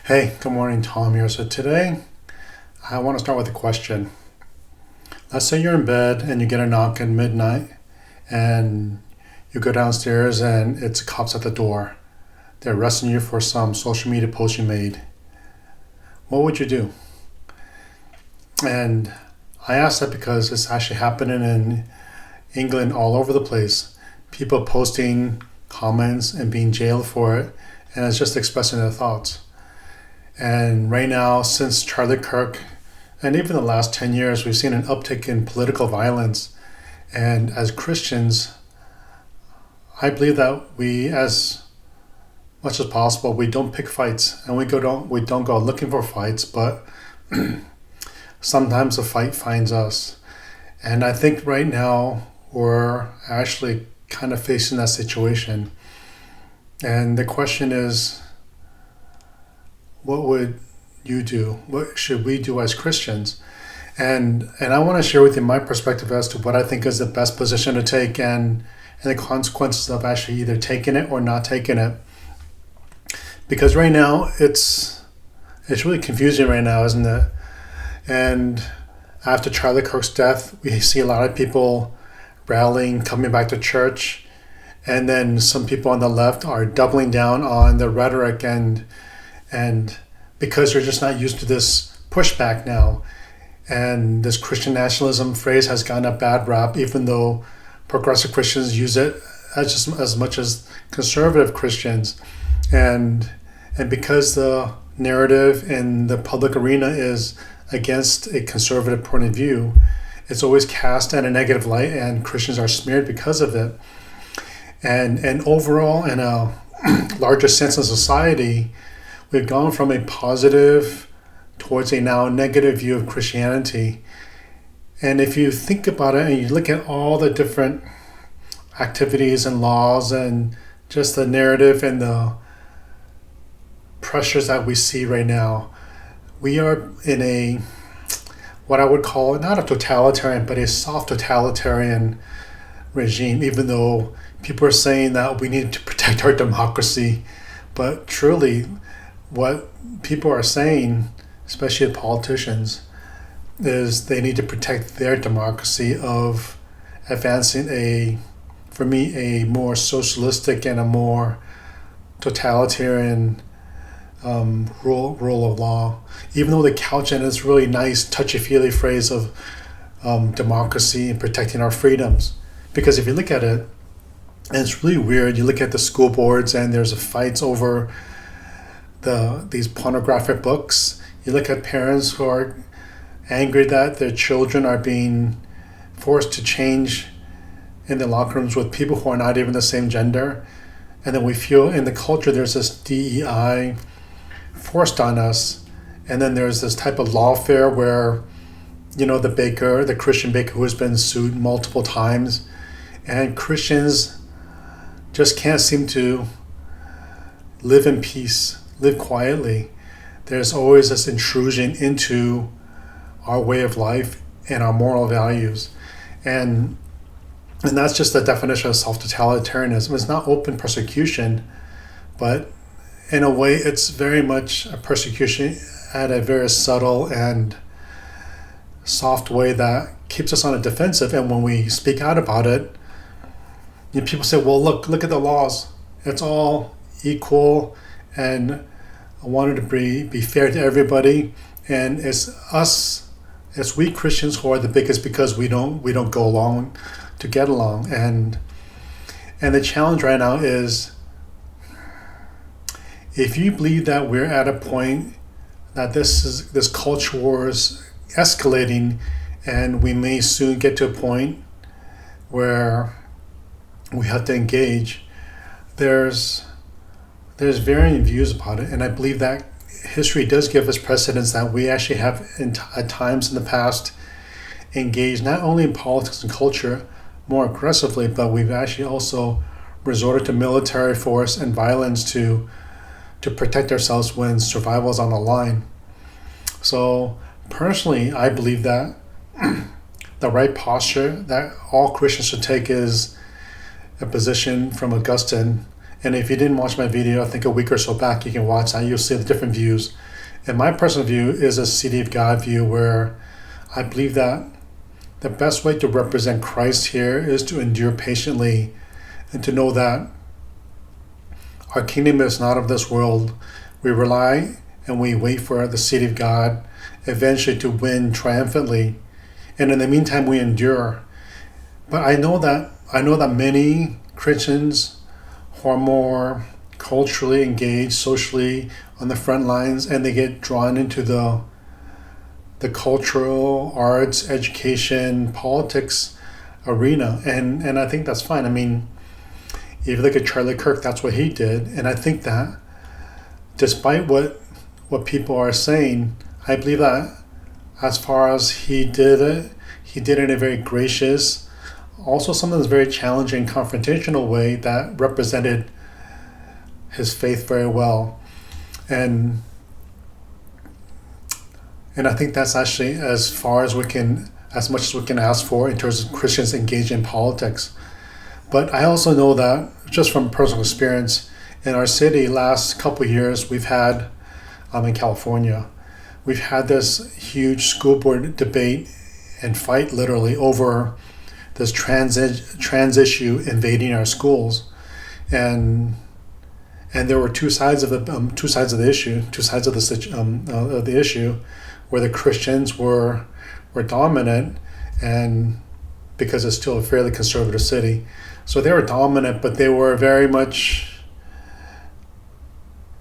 Hey, good morning, Tom here. So today, I want to start with a question. Let's say you're in bed and you get a knock at midnight and you go downstairs and it's cops at the door. They're arresting you for some social media post you made. What would you do? And I ask that because it's actually happening in England all over the place. People posting comments and being jailed for it, and it's just expressing their thoughts. And right now, since Charlie Kirk, and even the last 10 years, we've seen an uptick in political violence. And as Christians, I believe that we, as much as possible, we don't pick fights, and we don't go looking for fights, but sometimes a fight finds us. And I think right now we're actually kind of facing that situation. And the question is, what would you do? What should we do as Christians? And I want to share with you my perspective as to what I think is the best position to take and the consequences of actually either taking it or not taking it. Because right now it's really confusing right now, isn't it? And after Charlie Kirk's death, we see a lot of people rallying, coming back to church, and then some people on the left are doubling down on the rhetoric and because they're just not used to this pushback now. And this Christian nationalism phrase has gotten a bad rap, even though progressive Christians use it as much as conservative Christians. And because the narrative in the public arena is against a conservative point of view, it's always cast in a negative light, and Christians are smeared because of it. And overall, in a larger sense of society, we've gone from a positive towards a now negative view of Christianity. And if you think about it and you look at all the different activities and laws and just the narrative and the pressures that we see right now, we are in what I would call not a totalitarian, but a soft totalitarian regime, even though people are saying that we need to protect our democracy. But truly, what people are saying, especially politicians, is they need to protect their democracy of advancing for me, a more socialistic and a more totalitarian rule of law. Even though they couch in this really nice, touchy-feely phrase of democracy and protecting our freedoms. Because if you look at it, and it's really weird, you look at the school boards and there's fights over these pornographic books. You look at parents who are angry that their children are being forced to change in the locker rooms with people who are not even the same gender. And then we feel in the culture there's this DEI forced on us. And then there's this type of lawfare where, the Christian baker who has been sued multiple times, and Christians just can't seem to live in peace, live quietly. There's always this intrusion into our way of life and our moral values. And that's just the definition of self-totalitarianism. It's not open persecution, but in a way it's very much a persecution at a very subtle and soft way that keeps us on a defensive. And when we speak out about it, people say, well, look at the laws. It's all equal, and I wanted to be fair to everybody. And it's we Christians who are the biggest because we don't go along to get along. And the challenge right now is, if you believe that we're at a point that this culture war is escalating, and we may soon get to a point where we have to engage, there's varying views about it. And I believe that history does give us precedents that we actually have at times in the past engaged not only in politics and culture more aggressively, but we've actually also resorted to military force and violence to protect ourselves when survival is on the line. So personally, I believe that the right posture that all Christians should take is a position from Augustine And if you didn't watch my video, I think a week or so back, you can watch that. You'll see the different views. And my personal view is a City of God view, where I believe that the best way to represent Christ here is to endure patiently and to know that our kingdom is not of this world. We rely and we wait for the City of God eventually to win triumphantly. And in the meantime, we endure. But I know that many Christians who are more culturally engaged, socially on the front lines, and they get drawn into the cultural, arts, education, politics arena. And I think that's fine. I mean, if you look at Charlie Kirk, that's what he did. And I think that despite what people are saying, I believe that as far as he did it in a very gracious, also sometimes very challenging, confrontational way that represented his faith very well. And I think that's actually as much as we can ask for in terms of Christians engaged in politics. But I also know that, just from personal experience, in our city last couple of years, we've had, in California, we've had this huge school board debate and fight literally over this trans issue invading our schools. And there were two sides of the issue, where the Christians were dominant, and because it's still a fairly conservative city, so they were dominant, but they were very much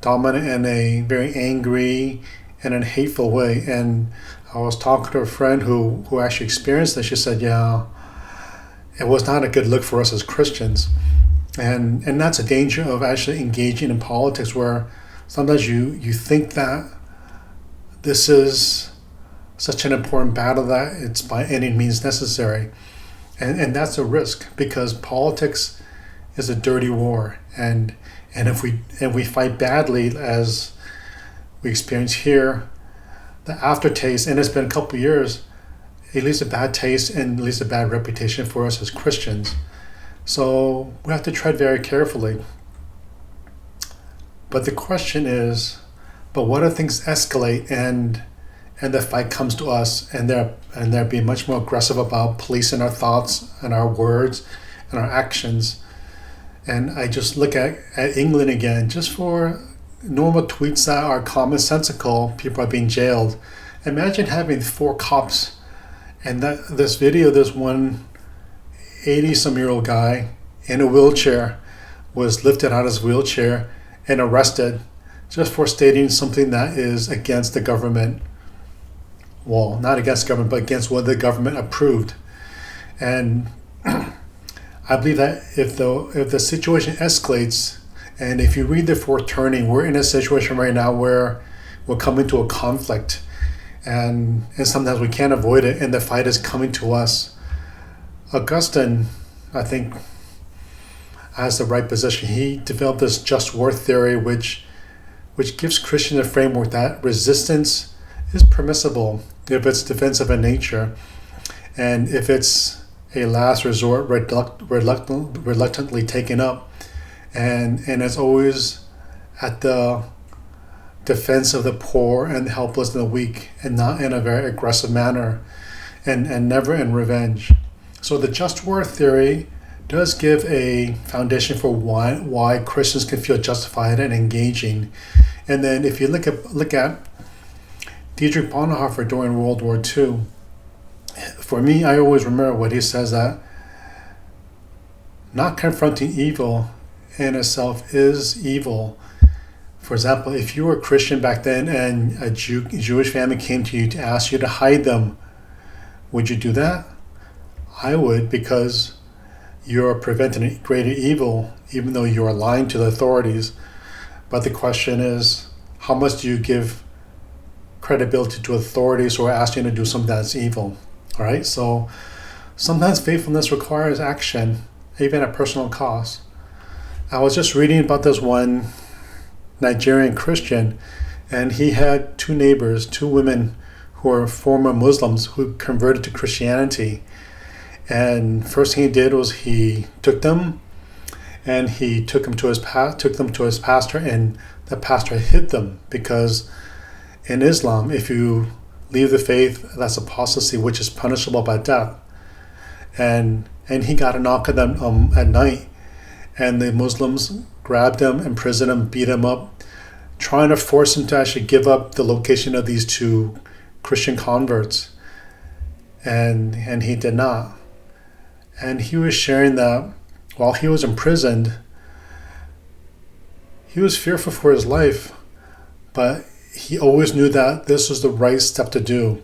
dominant in a very angry and in a hateful way. And I was talking to a friend who actually experienced this. She said, "Yeah, it was not a good look for us as Christians." And that's a danger of actually engaging in politics, where sometimes you think that this is such an important battle that it's by any means necessary. And that's a risk, because politics is a dirty war. And if we fight badly, as we experience here, the aftertaste, and it's been a couple of years, it leaves a bad taste and leaves a bad reputation for us as Christians. So we have to tread very carefully. But the question is, but what if things escalate and the fight comes to us, and they're being much more aggressive about policing our thoughts and our words and our actions? And I just look at England again, just for normal tweets that are commonsensical, people are being jailed. Imagine having 4 cops, and this video, there's one 80-some-year-old guy in a wheelchair was lifted out of his wheelchair and arrested just for stating something that is against the government. Well, not against government, but against what the government approved. And I believe that if the situation escalates, and if you read the fourth turning, we're in a situation right now where we're coming to a conflict, and sometimes we can't avoid it, and the fight is coming to us. Augustine, I think, has the right position. He developed this just war theory, which gives Christians a framework that resistance is permissible if it's defensive in nature, and if it's a last resort reluctantly taken up, and it's always at the defense of the poor and the helpless and the weak, and not in a very aggressive manner, and never in revenge. So the just war theory does give a foundation for why Christians can feel justified in engaging. And then if you look at Dietrich Bonhoeffer during World War II, for me, I always remember what he says, that not confronting evil in itself is evil. For example, if you were a Christian back then and a Jewish family came to you to ask you to hide them, would you do that? I would, because you're preventing a greater evil, even though you're lying to the authorities. But the question is, how much do you give credibility to authorities who are asking you to do something that's evil? All right, so sometimes faithfulness requires action, even at personal cost. I was just reading about this one Nigerian Christian, and he had 2 neighbors, 2 women who were former Muslims who converted to Christianity. And first thing he did was he took them and he took them to his pastor, and the pastor hit them because in Islam, if you leave the faith, that's apostasy, which is punishable by death. And he got a knock at them at night, and the Muslims grabbed him, imprisoned him, beat him up, trying to force him to actually give up the location of these two Christian converts. And he did not. And he was sharing that while he was imprisoned, he was fearful for his life, but he always knew that this was the right step to do.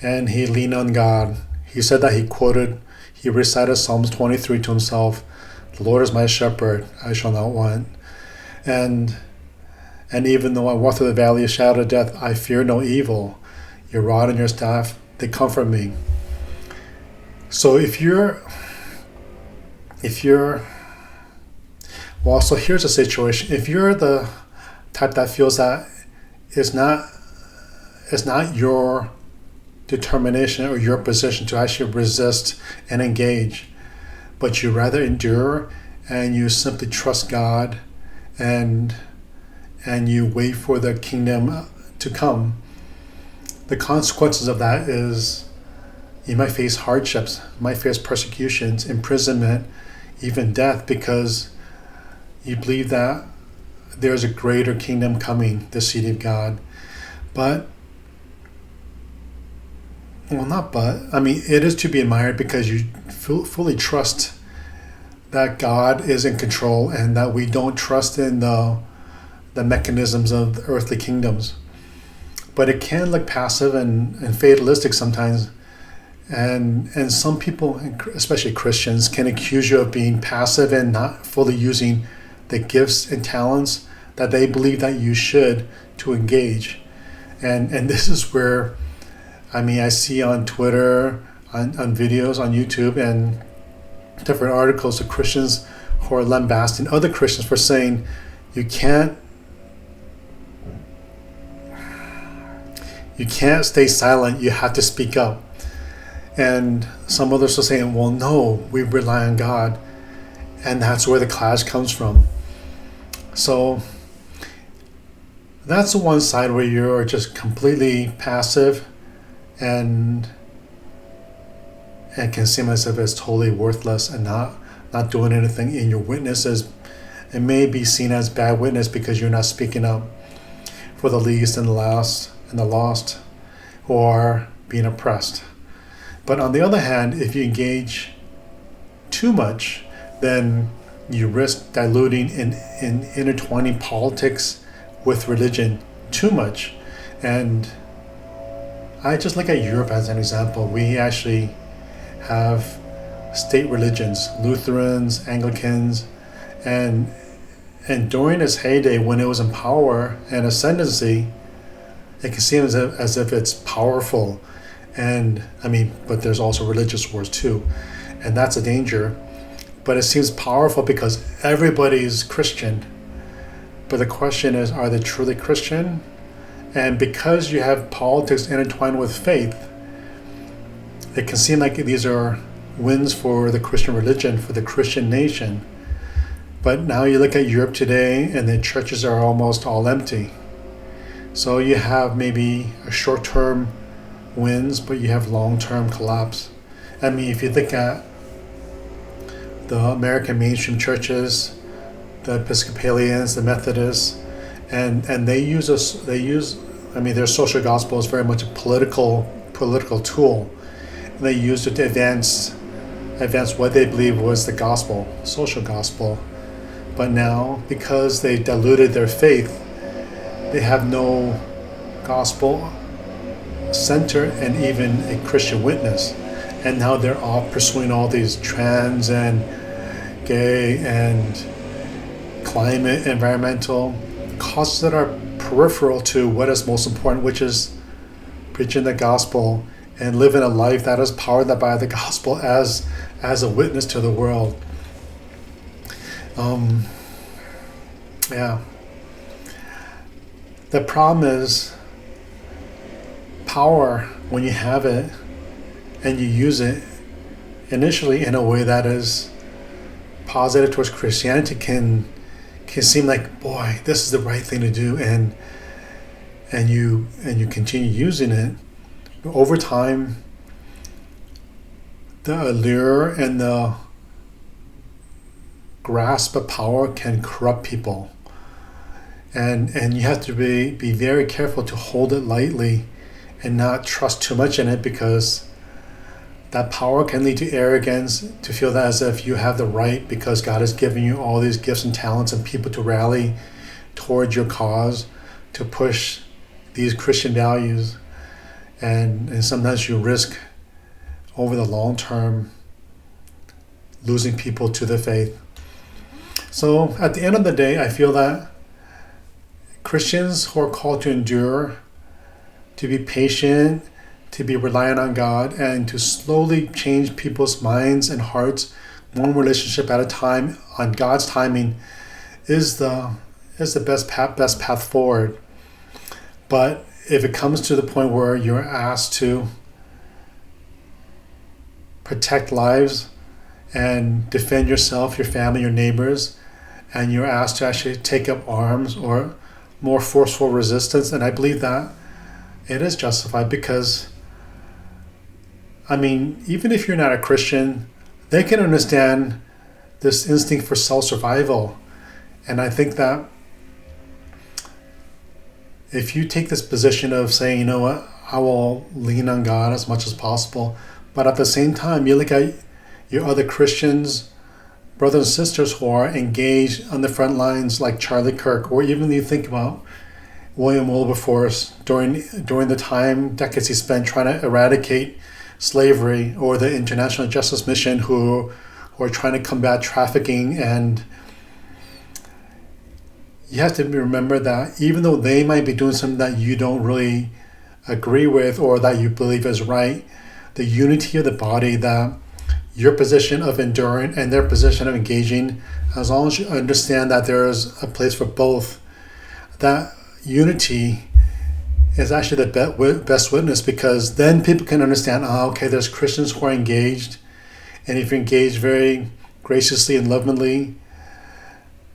And he leaned on God. He said that he recited Psalms 23 to himself, "The Lord is my shepherd, I shall not want." And even though I walk through the valley of shadow of death, I fear no evil. Your rod and your staff, they comfort me. So well, so here's a situation. If you're the type that feels that it's not your determination or your position to actually resist and engage, but you rather endure and you simply trust God and you wait for the kingdom to come, the consequences of that is you might face hardships, you might face persecutions, imprisonment, even death, because you believe that there's a greater kingdom coming, the city of God. It is to be admired because you fully trust that God is in control and that we don't trust in the mechanisms of the earthly kingdoms. But it can look passive and fatalistic sometimes. And some people, especially Christians, can accuse you of being passive and not fully using the gifts and talents that they believe that you should to engage. And this is where, I see on Twitter, on videos, on YouTube, and different articles of Christians who are lambasting other Christians for saying you can't stay silent, you have to speak up. And some others are saying, well, no, we rely on God. And that's where the clash comes from. So that's the one side where you're just completely passive and can seem as if it's totally worthless and not doing anything. In your witnesses, it may be seen as bad witness because you're not speaking up for the least and the last and the lost who are being oppressed. But on the other hand, if you engage too much, then you risk diluting and intertwining politics with religion too much. And I just look at Europe as an example. We actually have state religions, Lutherans, Anglicans, and during its heyday when it was in power and ascendancy, it can seem as if it's powerful. But there's also religious wars too, and that's a danger. But it seems powerful because everybody's Christian. But the question is, are they truly Christian? And because you have politics intertwined with faith, it can seem like these are wins for the Christian religion, for the Christian nation. But now you look at Europe today, and the churches are almost all empty. So you have maybe a short-term wins, but you have long-term collapse. If you look at the American mainstream churches, the Episcopalians, the Methodists, and their social gospel is very much a political tool. And they used it to advance what they believe was the gospel, social gospel. But now, because they diluted their faith, they have no gospel center and even a Christian witness. And now they're all pursuing all these trans and gay and climate, environmental causes that are peripheral to what is most important, which is preaching the gospel and living a life that is powered by the gospel as a witness to the world. The problem is power, when you have it and you use it initially in a way that is positive towards Christianity can seem like, boy, this is the right thing to do, and you continue using it. But over time, the allure and the grasp of power can corrupt people, and you have to be very careful to hold it lightly and not trust too much in it, because that power can lead to arrogance, to feel that as if you have the right because God has given you all these gifts and talents and people to rally towards your cause, to push these Christian values. And sometimes you risk, over the long term, losing people to the faith. So at the end of the day, I feel that Christians who are called to endure, to be patient, to be reliant on God, and to slowly change people's minds and hearts, one relationship at a time, on God's timing, is the best path forward. But if it comes to the point where you're asked to protect lives and defend yourself, your family, your neighbors, and you're asked to actually take up arms or more forceful resistance, and I believe that it is justified, because even if you're not a Christian, they can understand this instinct for self-survival. And I think that if you take this position of saying, you know what, I will lean on God as much as possible, but at the same time, you look at your other Christians, brothers and sisters who are engaged on the front lines, like Charlie Kirk, or even you think about William Wilberforce during the decades he spent trying to eradicate slavery, or the International Justice Mission who are trying to combat trafficking. And you have to remember that even though they might be doing something that you don't really agree with or that you believe is right, the unity of the body, that your position of enduring and their position of engaging, as long as you understand that there is a place for both, that unity is actually the best witness, because then people can understand, okay, there's Christians who are engaged, and if you're engaged very graciously and lovingly,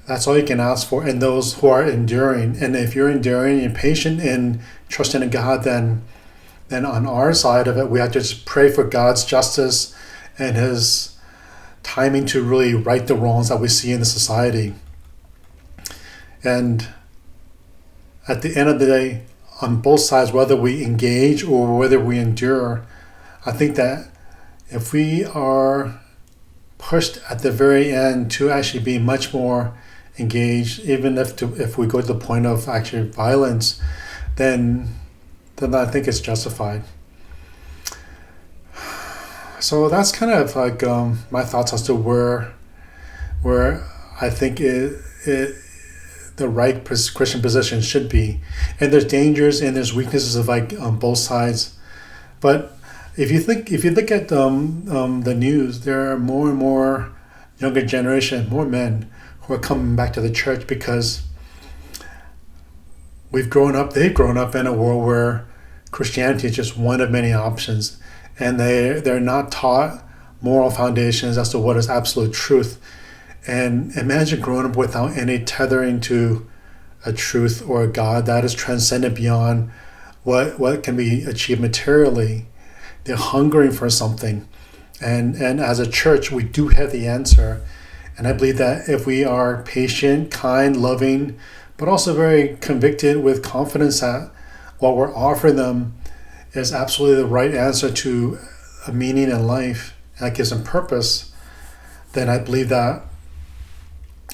that's all you can ask for. And those who are enduring, and if you're enduring and patient and trusting in God, then on our side of it, we have to just pray for God's justice and His timing to really right the wrongs that we see in the society. And at the end of the day, on both sides, whether we engage or whether we endure, I think that if we are pushed at the very end to actually be much more engaged, even if we go to the point of actually violence, then I think it's justified. So that's kind of like my thoughts as to where I think the right Christian position should be. And there's dangers and there's weaknesses of on both sides. But if you look at the news, there are more and more younger generation, more men who are coming back to the church, because they've grown up in a world where Christianity is just one of many options, and they're not taught moral foundations as to what is absolute truth. And imagine growing up without any tethering to a truth or a God that is transcendent beyond what can be achieved materially. They're hungering for something. And as a church, we do have the answer. And I believe that if we are patient, kind, loving, but also very convicted with confidence that what we're offering them is absolutely the right answer to a meaning in life, and that gives them purpose, then I believe that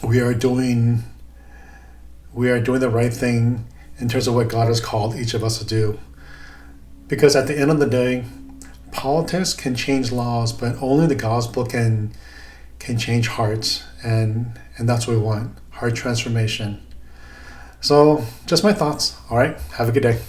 we are doing the right thing in terms of what God has called each of us to do. Because at the end of the day, politics can change laws, but only the gospel can change hearts, and that's what we want, heart transformation. So just my thoughts. All right, have a good day.